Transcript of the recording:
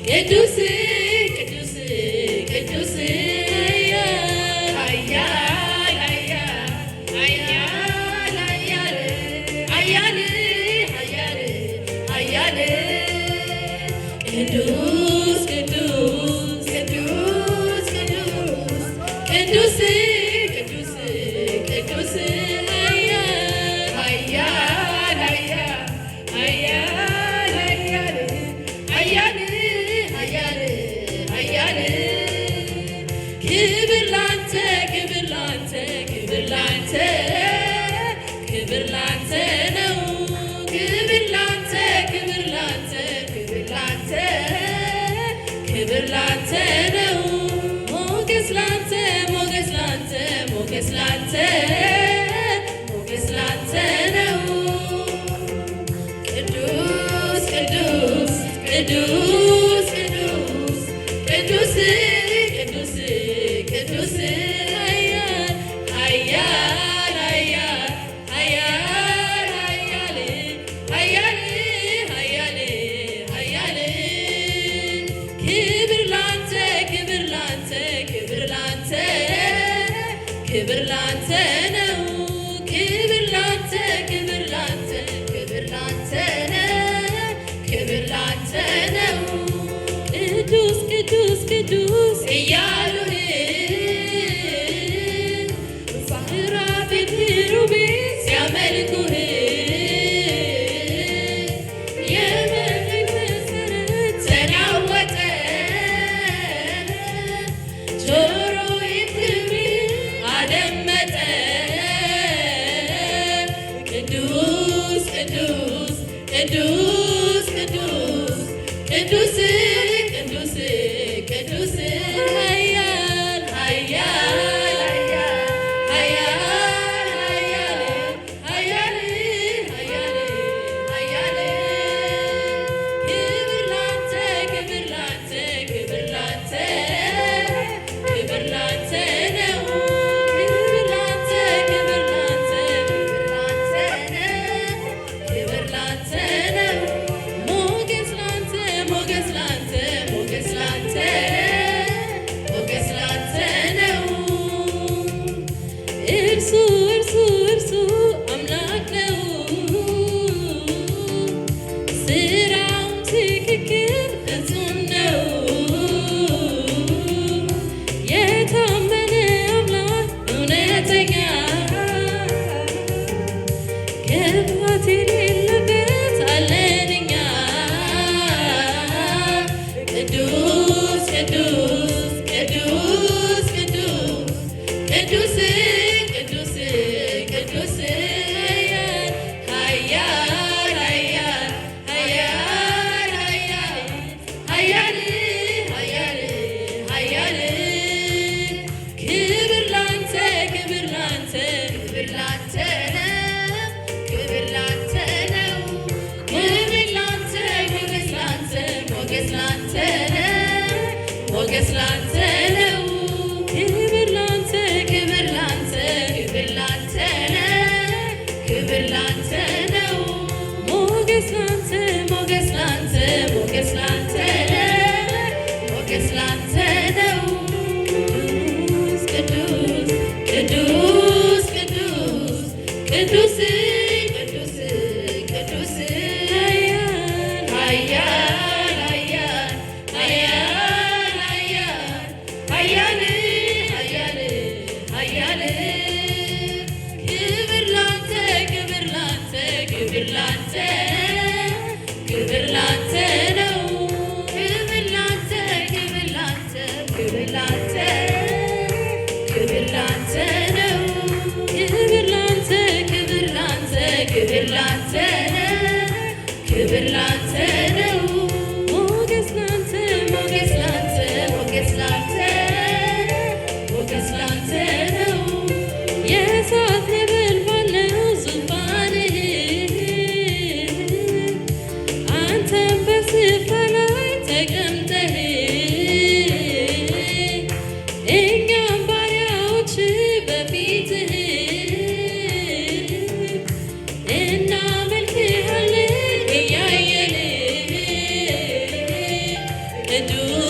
ቅዱስ ቅዱስ ቅዱስ ኃያል ኃያል ኃያል ኃያል ኃያል ኃያል ቅዱስ ቅዱስ ቅዱስ ቅዱስ ቅዱስ ቅዱስ ኃያል ኃያል ኃያል ኃያል ኃያል ኃያል ክብር ላንተ ክብር ላንተ ክብር ላንተ ክብር ላንተ ነው ክብር ላንተ ክብር ላንተ ክብር ላንተ ክብር ላንተ ነው ሞገስ ላንተ ሞገስ ላንተ ሞገስ ላንተ ሞገስ ላንተ ነው ቅዱስ ቅዱስ ቅዱስ ቅዱስ ቅዱስ ቅዱስ ኃያል ኃያል ኃያል ኃያል ኃያል ኃያል ክብር ላንተ ክብር ላንተ ክብር ላንተ ክብር ላንተ ነው ክብር ላንተ ክብር ላንተ ክብር ላንተ ነው ክብር ላንተ ነው ቅዱስ ቅዱስ ቅዱስ እያሉህ ሠራዊት ኪሩቤል ሲያመልኩህ የመንፈስ መሠረት ተናወጠ ጆሮዬ ክብርህን አደመጠ ቅዱስ ቅዱስ ቅዱስ ቅዱስ ቅዱስ ቅዱስ ቅዱስ ኃያል ኃያል ኃያል ኃያል ኃያል ኃያል ክብር ላንተ ክብር ላንተ ክብር ላንተ ክብር ላንተ ነው ክብር ላንተ ክብር ላንተ ክብር ላንተ ነው ሞገስ ላንተ ሞገስ ላንተ ሞገስ ላንተ ሞገስ ላንተ ነው እርሱ እርሱ እርሱ አምላክ ነው ስራውም ትክክል ፍጹም ነው የታመነ አምላክ እውነተኛ ክፋት የሌለበት አለን እኛ ቅዱስ ቅዱስ ቅዱስ ቅዱስ ቅዱስ ቅዱስ ኃያል ኃያል ኃያል ኃያል ኃያል ኃያል ክብር ላንተ ክብር ላንተ ክብር ላንተ ነው ክብር ላንተ ነው ክብር ላንተ ሞገስ ላንተ ሞገስ ላንተ ነው ሞገስ ላንተ ነው ክብር ላንተ ክብር ላንተ ክብር ላንተ ነው ክብር ላንተ ነው ሞገስ ላንተ ሞገስ ላንተ ሞገስ ላንተ ነው ሞገስ ላንተ ነው ቅዱስ ቅዱስ ቅዱስ ቅዱስ ቅዱስ ቅዱስ ኃያል ኃያል ኃያል ኃያል ኃያል ኃያል ክብር ላንተ ክብር ላንተ ክብር ላንተ ክብር ላንተ ነው ክብር ላንተ ክብር ላንተ ክብር ላንተ ክብር ላንተ ነው ክብር ላንተ ክብር ላንተ ክብር ላንተ ነው ክብር ላንተ ነው ሞገስ ላንተ ሞገስ ላንተ ሞገስ ላንተ ሞገስ ላንተ ነው የእሳት ነበልባል ነው ዙፋንህ አንተም በስፍራ ላይ ተቀምጠህ እኛም ባሪያዎች በፊትህ እናመልክሃለን እያየን ቅዱስ